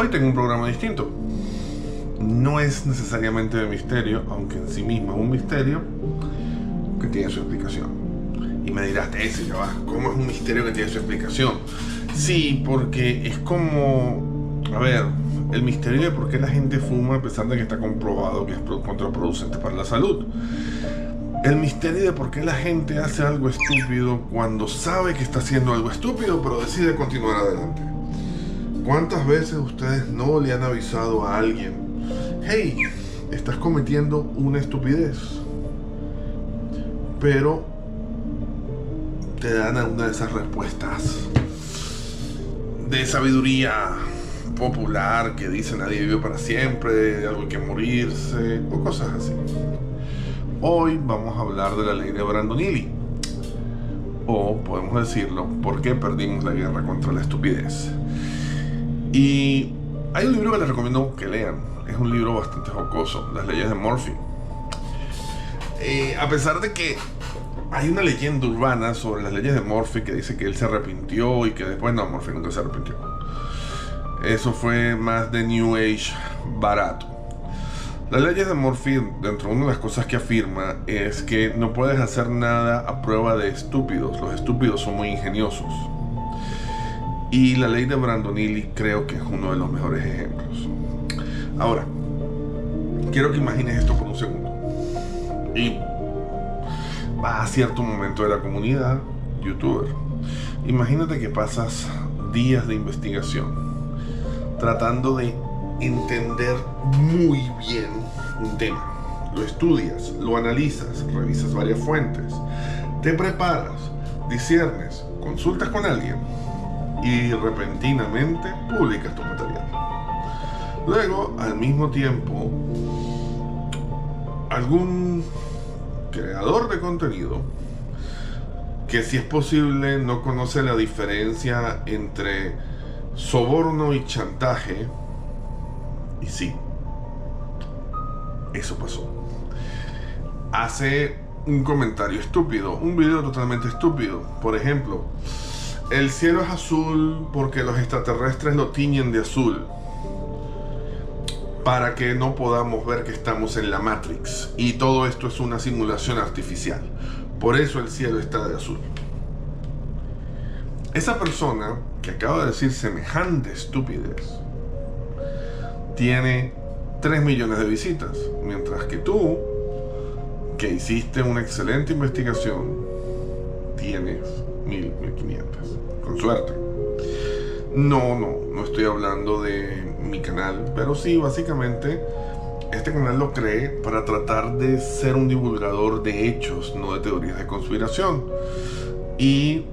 Hoy tengo un programa distinto. No es necesariamente de misterio, aunque en sí mismo es un misterio que tiene su explicación. Y me dirás, ese ya va, ¿cómo es un misterio que tiene su explicación? Sí, porque es como, a ver, el misterio de por qué la gente fuma a pesar de que está comprobado que es contraproducente para la salud. El misterio de por qué la gente hace algo estúpido cuando sabe que está haciendo algo estúpido, pero decide continuar adelante. ¿Cuántas veces ustedes no le han avisado a alguien, hey, estás cometiendo una estupidez? Pero te dan una de esas respuestas de sabiduría popular que dice nadie vive para siempre, algo hay que morirse, o cosas así. Hoy vamos a hablar de la ley de Brandolini, o podemos decirlo, ¿por qué perdimos la guerra contra la estupidez? Y hay un libro que les recomiendo que lean, es un libro bastante jocoso, Las leyes de Murphy. A pesar de que hay una leyenda urbana sobre las leyes de Murphy que dice que él se arrepintió y que después no, Murphy nunca se arrepintió. Eso fue más de New Age barato. Las leyes de Murphy, dentro de una de las cosas que afirma, es que no puedes hacer nada a prueba de estúpidos. Los estúpidos son muy ingeniosos. Y la ley de Brandolini creo que es uno de los mejores ejemplos. Ahora, quiero que imagines esto por un segundo. Y va a cierto momento de la comunidad youtuber. Imagínate que pasas días de investigación tratando de entender muy bien un tema. Lo estudias, lo analizas, revisas varias fuentes, te preparas, disciernes, consultas con alguien y repentinamente publicas tu material. Luego, al mismo tiempo, algún creador de contenido que, si es posible, no conoce la diferencia entre soborno y chantaje, y sí, eso pasó, hace un comentario estúpido, un video totalmente estúpido. Por ejemplo, el cielo es azul porque los extraterrestres lo tiñen de azul para que no podamos ver que estamos en la Matrix y todo esto es una simulación artificial. Por eso el cielo está de azul. Esa persona que acaba de decir semejante estupidez tiene 3 millones de visitas, mientras que tú, que hiciste una excelente investigación, tienes 1000, 1500, con suerte. No estoy hablando de mi canal, pero sí, básicamente, este canal lo creé para tratar de ser un divulgador de hechos, no de teorías de conspiración. Y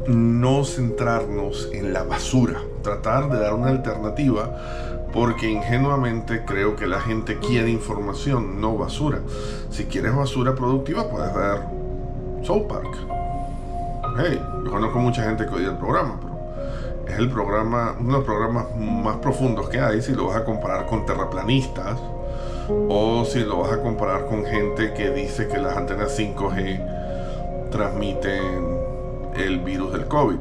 no centrarnos en la basura, tratar de dar una alternativa, porque ingenuamente creo que la gente quiere información, no basura. Si quieres basura productiva, puedes ver South Park. Hey, yo conozco mucha gente que odia el programa, pero es el programa, uno de los programas más profundos que hay, si lo vas a comparar con terraplanistas, o si lo vas a comparar con gente que dice que las antenas 5G transmiten el virus del COVID.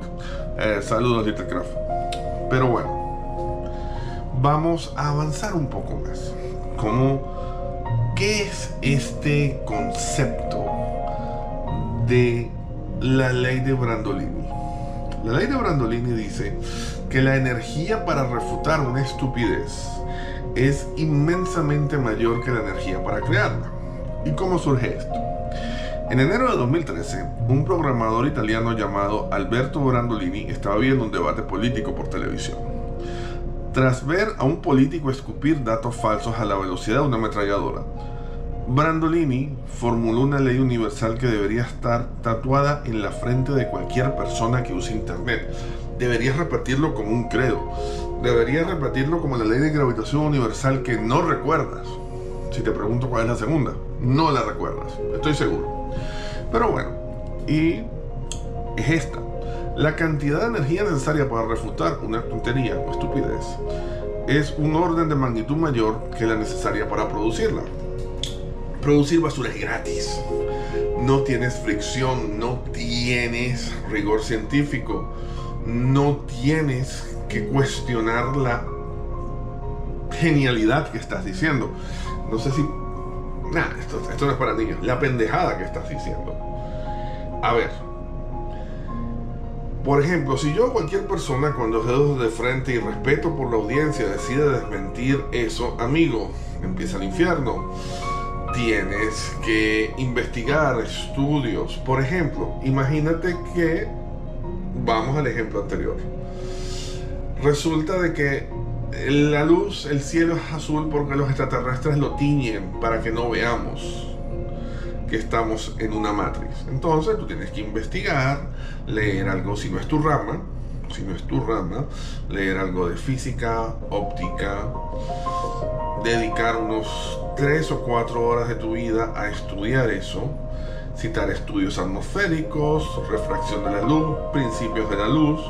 Saludos, Littlecraft. Pero bueno, vamos a avanzar un poco más. ¿Qué es este concepto de la ley de Brandolini? La ley de Brandolini dice que la energía para refutar una estupidez es inmensamente mayor que la energía para crearla. ¿Y cómo surge esto? En enero de 2013, un programador italiano llamado Alberto Brandolini estaba viendo un debate político por televisión. Tras ver a un político escupir datos falsos a la velocidad de una ametralladora, Brandolini formuló una ley universal que debería estar tatuada en la frente de cualquier persona que use internet. Deberías repetirlo como un credo. Deberías repetirlo como la ley de gravitación universal que no recuerdas. Si te pregunto cuál es la segunda, no la recuerdas, estoy seguro. Pero bueno, y es esta. La cantidad de energía necesaria para refutar una tontería o estupidez es un orden de magnitud mayor que la necesaria para producirla. Producir basura es gratis. No tienes fricción, no tienes rigor científico, no tienes que cuestionar la genialidad que estás diciendo. No sé si... esto no es para niños. La pendejada que estás diciendo. A ver. Por ejemplo, si yo, cualquier persona con los dedos de frente y respeto por la audiencia, decide desmentir eso, amigo, empieza el infierno. Tienes que investigar estudios. Por ejemplo, imagínate que... Vamos al ejemplo anterior. Resulta de que la luz, el cielo es azul porque los extraterrestres lo tiñen para que no veamos que estamos en una matriz. Entonces tú tienes que investigar, leer algo, si no es tu rama, leer algo de física, óptica, dedicar unos 3 o 4 horas de tu vida a estudiar eso, citar estudios atmosféricos, refracción de la luz, principios de la luz,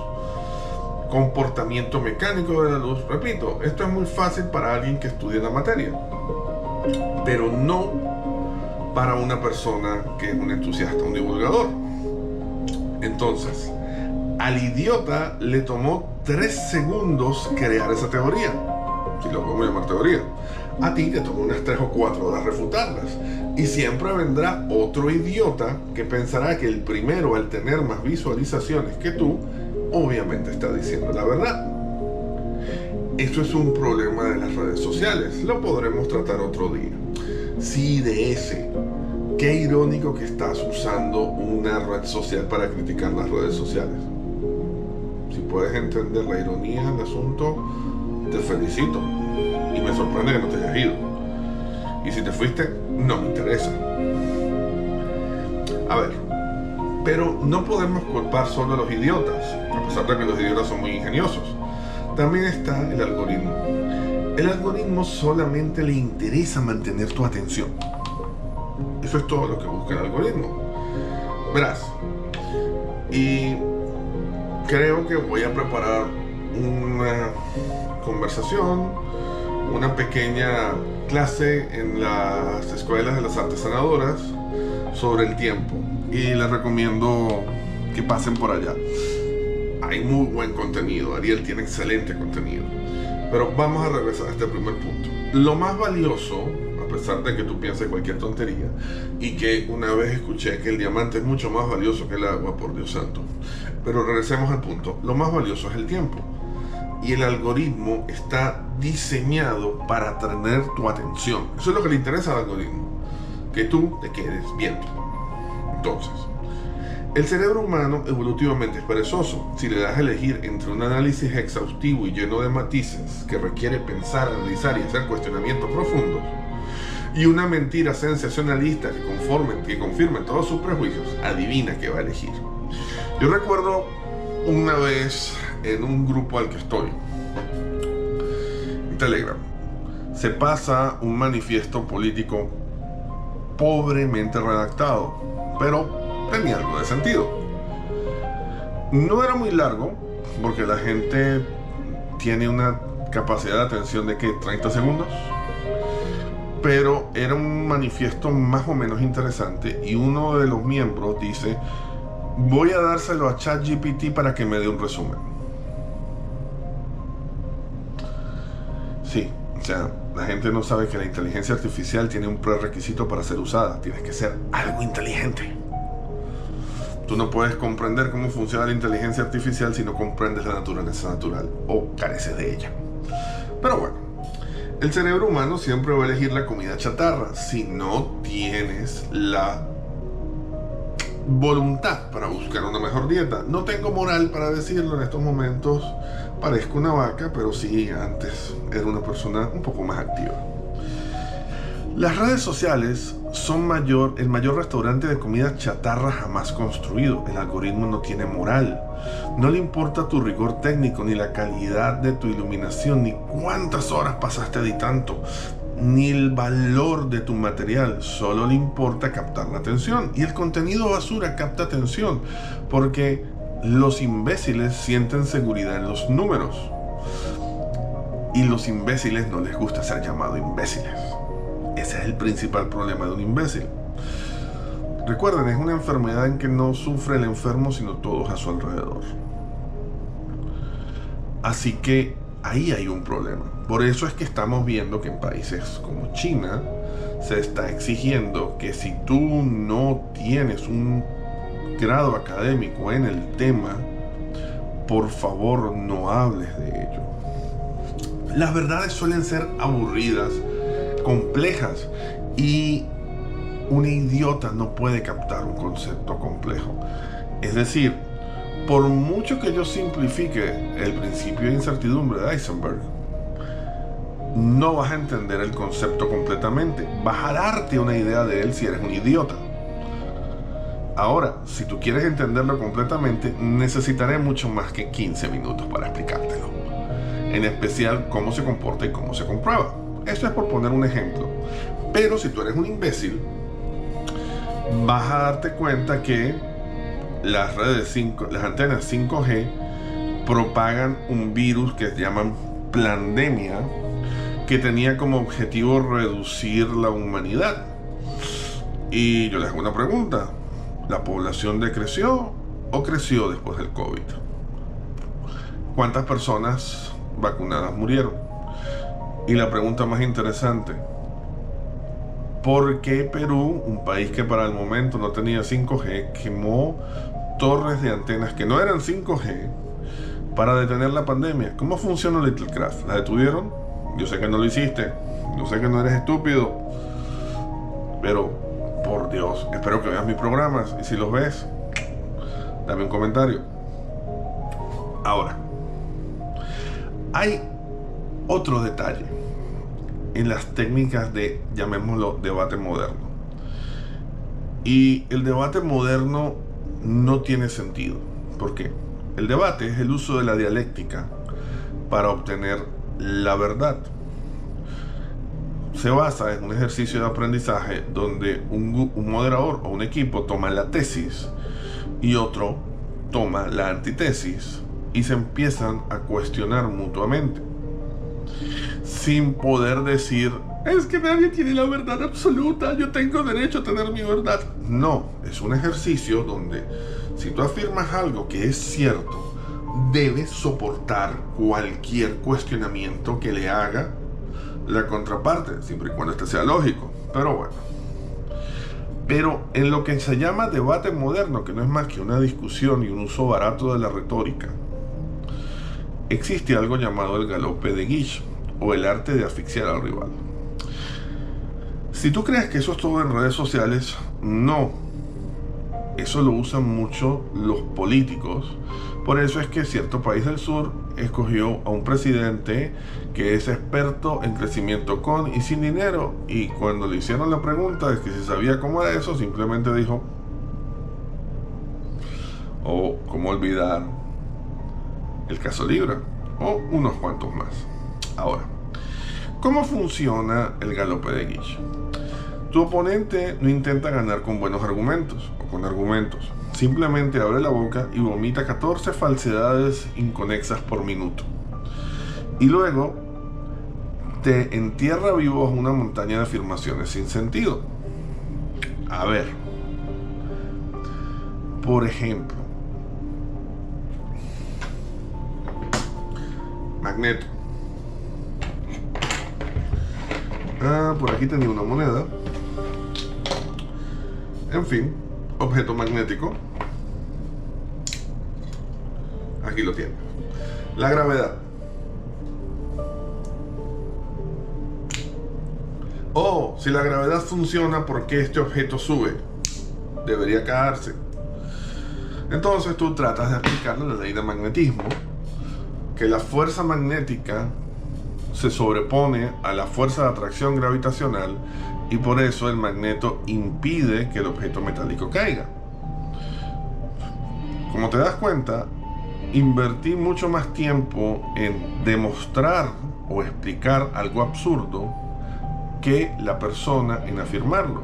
comportamiento mecánico de la luz. Repito, esto es muy fácil para alguien que estudie la materia, pero no para una persona que es un entusiasta, un divulgador. Entonces, al idiota le tomó 3 segundos crear esa teoría, si lo podemos llamar teoría. A ti te tomó unas 3 o 4 horas refutarlas. Y siempre vendrá otro idiota que pensará que el primero, al tener más visualizaciones que tú, obviamente está diciendo la verdad. Esto es un problema de las redes sociales. Lo podremos tratar otro día. Sí, de ese. Qué irónico que estás usando una red social para criticar las redes sociales. Si puedes entender la ironía del asunto, te felicito. Y me sorprende que no te hayas ido. Y si te fuiste, no me interesa. A ver, pero no podemos culpar solo a los idiotas, a pesar de que los idiotas son muy ingeniosos. También está el algoritmo. El algoritmo solamente le interesa mantener tu atención. Eso es todo lo que busca el algoritmo. Verás, y creo que voy a preparar una conversación, una pequeña clase en las escuelas de las artes sanadoras sobre el tiempo, y les recomiendo que pasen por allá. Hay muy buen contenido, Ariel tiene excelente contenido. Pero vamos a regresar a este primer punto. Lo más valioso, a pesar de que tú pienses cualquier tontería, y que una vez escuché que el diamante es mucho más valioso que el agua, por Dios santo, pero regresemos al punto. Lo más valioso es el tiempo, y el algoritmo está diseñado para tener tu atención. Eso es lo que le interesa al algoritmo, que tú te quedes viendo. Entonces, el cerebro humano evolutivamente es perezoso. Si le das a elegir entre un análisis exhaustivo y lleno de matices que requiere pensar, analizar y hacer cuestionamientos profundos, y una mentira sensacionalista que confirme todos sus prejuicios, adivina qué va a elegir. Yo recuerdo una vez en un grupo al que estoy, en Telegram, se pasa un manifiesto político pobremente redactado, pero tenía algo de sentido. No era muy largo, porque la gente tiene una capacidad de atención de 30 segundos, pero era un manifiesto más o menos interesante, y uno de los miembros dice: voy a dárselo a ChatGPT para que me dé un resumen. Sí, o sea, la gente no sabe que la inteligencia artificial tiene un prerequisito para ser usada. Tienes que ser algo inteligente. Tú no puedes comprender cómo funciona la inteligencia artificial si no comprendes la naturaleza natural o careces de ella. Pero bueno, el cerebro humano siempre va a elegir la comida chatarra si no tienes la voluntad para buscar una mejor dieta. No tengo moral para decirlo en estos momentos, parezco una vaca, pero sí, antes era una persona un poco más activa. Las redes sociales son el mayor restaurante de comida chatarra jamás construido. El algoritmo no tiene moral. No le importa tu rigor técnico, ni la calidad de tu iluminación, ni cuántas horas pasaste editando, ni el valor de tu material. Solo le importa captar la atención. Y el contenido basura capta atención, porque los imbéciles sienten seguridad en los números. Y los imbéciles no les gusta ser llamados imbéciles. Ese es el principal problema de un imbécil. Recuerden, es una enfermedad en que no sufre el enfermo, sino todos a su alrededor. Así que ahí hay un problema. Por eso es que estamos viendo que en países como China se está exigiendo que si tú no tienes un grado académico en el tema, por favor no hables de ello. Las verdades suelen ser aburridas, complejas, y un idiota no puede captar un concepto complejo. Es decir, por mucho que yo simplifique el principio de incertidumbre de Heisenberg, no vas a entender el concepto completamente. Vas a darte una idea de él si eres un idiota. Ahora, si tú quieres entenderlo completamente, necesitaré mucho más que 15 minutos para explicártelo. En especial, cómo se comporta y cómo se comprueba. Eso es por poner un ejemplo. Pero si tú eres un imbécil, vas a darte cuenta que las antenas 5G propagan un virus que se llaman pandemia, que tenía como objetivo reducir la humanidad. Y yo les hago una pregunta: ¿la población decreció o creció después del COVID? ¿Cuántas personas vacunadas murieron? Y la pregunta más interesante: ¿por qué Perú, un país que para el momento no tenía 5G, quemó torres de antenas que no eran 5G para detener la pandemia? ¿Cómo funciona Littlecraft? ¿La detuvieron? Yo sé que no lo hiciste, yo sé que no eres estúpido, pero por Dios, espero que veas mis programas, y si los ves, dame un comentario. Ahora, hay otro detalle en las técnicas de, llamémoslo, debate moderno. Y el debate moderno no tiene sentido. ¿Por qué? El debate es el uso de la dialéctica para obtener la verdad. Se basa en un ejercicio de aprendizaje donde un moderador o un equipo toma la tesis y otro toma la antitesis y se empiezan a cuestionar mutuamente, sin poder decir: es que nadie tiene la verdad absoluta, yo tengo derecho a tener mi verdad. No, es un ejercicio donde si tú afirmas algo que es cierto, debes soportar cualquier cuestionamiento que le haga la contraparte, siempre y cuando este sea lógico. Pero bueno, pero en lo que se llama debate moderno, que no es más que una discusión y un uso barato de la retórica, existe algo llamado el galope de Guiche, o el arte de asfixiar al rival. Si tú crees que eso es todo en redes sociales, no. Eso lo usan mucho los políticos. Por eso es que cierto país del sur escogió a un presidente que es experto en crecimiento con y sin dinero, y cuando le hicieron la pregunta de que si sabía cómo era eso, simplemente dijo: o cómo olvidar el caso Libra, o unos cuantos más. Ahora, ¿cómo funciona el galope de Guiche? Tu oponente no intenta ganar con buenos argumentos o con argumentos. Simplemente abre la boca y vomita 14 falsedades inconexas por minuto. Y luego te entierra vivo bajo una montaña de afirmaciones sin sentido. A ver, por ejemplo, Magneto. Por aquí tenía una moneda. En fin, objeto magnético. Aquí lo tiene. La gravedad. Oh, si la gravedad funciona, ¿por qué este objeto sube? Debería caerse. Entonces tú tratas de aplicarle la ley de magnetismo, que la fuerza magnética se sobrepone a la fuerza de atracción gravitacional, y por eso el magneto impide que el objeto metálico caiga. Como te das cuenta, invertí mucho más tiempo en demostrar o explicar algo absurdo que la persona en afirmarlo.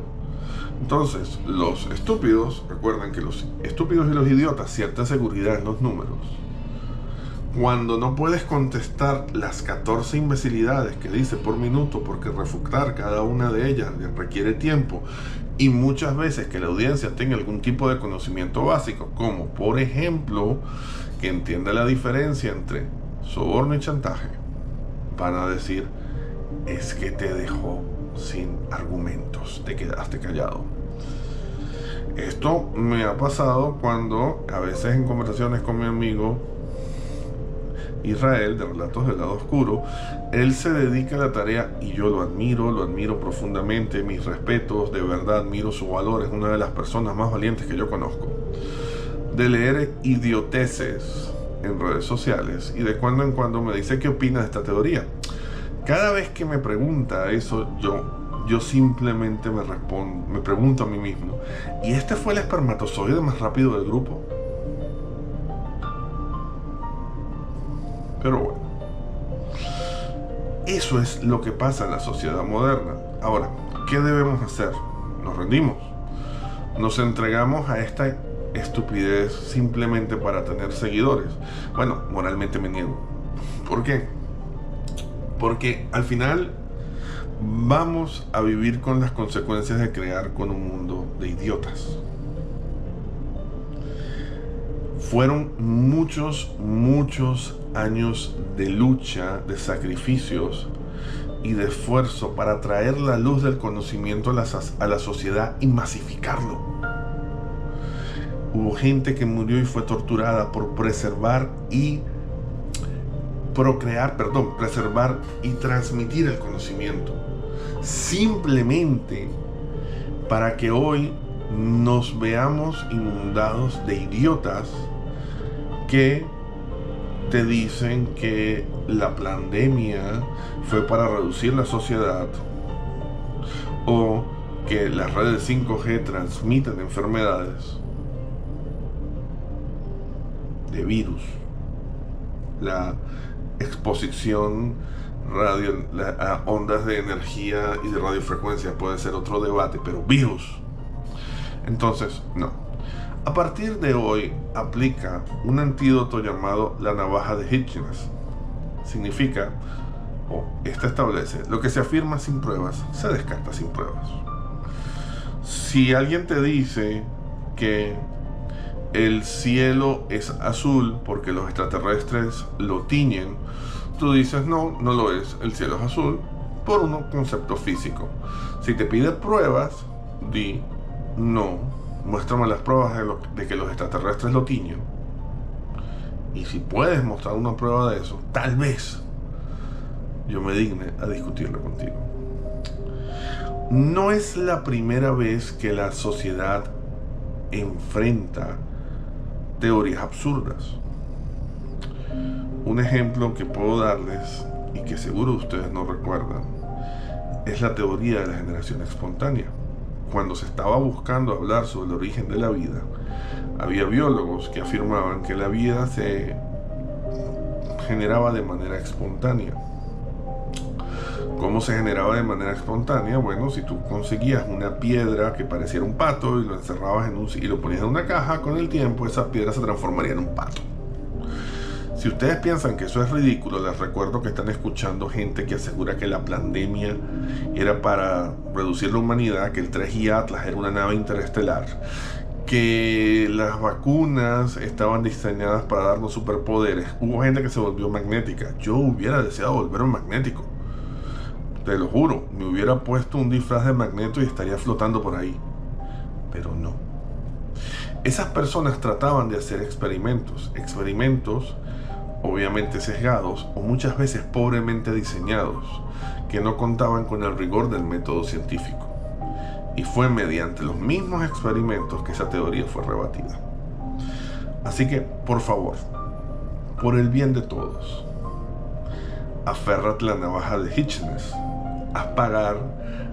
Entonces, los estúpidos, recuerden que los estúpidos y los idiotas, cierta seguridad en los números. Cuando no puedes contestar las 14 imbecilidades que dice por minuto, porque refutar cada una de ellas requiere tiempo, y muchas veces que la audiencia tenga algún tipo de conocimiento básico, como por ejemplo que entienda la diferencia entre soborno y chantaje, van a decir: es que te dejó sin argumentos, te quedaste callado. Esto me ha pasado cuando a veces en conversaciones con mi amigo Israel de Relatos del Lado Oscuro, él se dedica a la tarea, y yo lo admiro profundamente, mis respetos, de verdad admiro su valor, es una de las personas más valientes que yo conozco, de leer idioteces en redes sociales, y de cuando en cuando me dice: ¿qué opina de esta teoría? Cada vez que me pregunta eso, yo simplemente me pregunto a mí mismo: ¿y este fue el espermatozoide más rápido del grupo? Pero bueno, eso es lo que pasa en la sociedad moderna. Ahora, ¿qué debemos hacer? ¿Nos rendimos? ¿Nos entregamos a esta estupidez simplemente para tener seguidores? Bueno, moralmente me niego. ¿Por qué? Porque al final vamos a vivir con las consecuencias de crear con un mundo de idiotas. Fueron muchos años de lucha, de sacrificios y de esfuerzo para traer la luz del conocimiento a la sociedad y masificarlo. Hubo gente que murió y fue torturada por preservar y transmitir el conocimiento, simplemente para que hoy nos veamos inundados de idiotas que te dicen que la pandemia fue para reducir la sociedad, o que las redes 5G transmiten enfermedades de virus. La exposición a ondas de energía y de radiofrecuencia puede ser otro debate, pero virus. Entonces, no. A partir de hoy aplica un antídoto llamado la navaja de Hitchens. Significa, esta establece: lo que se afirma sin pruebas, se descarta sin pruebas. Si alguien te dice que el cielo es azul porque los extraterrestres lo tiñen, tú dices: no lo es, el cielo es azul por un concepto físico. Si te pide pruebas, di: no, muéstrame las pruebas de que los extraterrestres lo tiñen. Y si puedes mostrar una prueba de eso, tal vez yo me digne a discutirlo contigo. No es la primera vez que la sociedad enfrenta teorías absurdas. Un ejemplo que puedo darles, y que seguro ustedes no recuerdan, es la teoría de la generación espontánea. Cuando se estaba buscando hablar sobre el origen de la vida, había biólogos que afirmaban que la vida se generaba de manera espontánea. ¿Cómo se generaba de manera espontánea? Bueno, si tú conseguías una piedra que pareciera un pato y lo encerrabas y lo ponías en una caja, con el tiempo esa piedra se transformaría en un pato. Si ustedes piensan que eso es ridículo, les recuerdo que están escuchando gente que asegura que la pandemia era para reducir la humanidad, que el 3i Atlas era una nave interestelar, que las vacunas estaban diseñadas para darnos superpoderes. Hubo gente que se volvió magnética. Yo hubiera deseado volverme magnético. Te lo juro, me hubiera puesto un disfraz de Magneto y estaría flotando por ahí. Pero no. Esas personas trataban de hacer experimentos obviamente sesgados o muchas veces pobremente diseñados, que no contaban con el rigor del método científico. Y fue mediante los mismos experimentos que esa teoría fue rebatida. Así que, por favor, por el bien de todos, aférrate la navaja de Hitchens. Haz pagar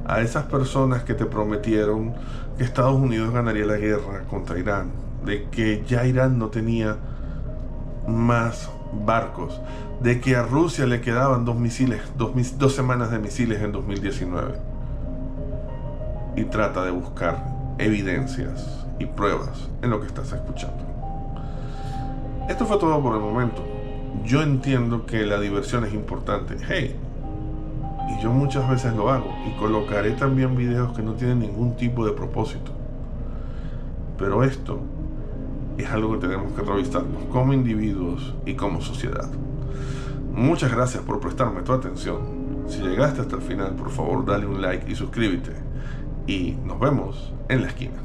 a esas personas que te prometieron que Estados Unidos ganaría la guerra contra Irán, de que ya Irán no tenía más barcos, de que a Rusia le quedaban dos semanas de misiles en 2019. Y trata de buscar evidencias y pruebas en lo que estás escuchando. Esto fue todo por el momento. Yo entiendo que la diversión es importante. Y yo muchas veces lo hago, y colocaré también videos que no tienen ningún tipo de propósito. Pero esto es algo que tenemos que revisarnos como individuos y como sociedad. Muchas gracias por prestarme tu atención. Si llegaste hasta el final, por favor dale un like y suscríbete. Y nos vemos en la esquina.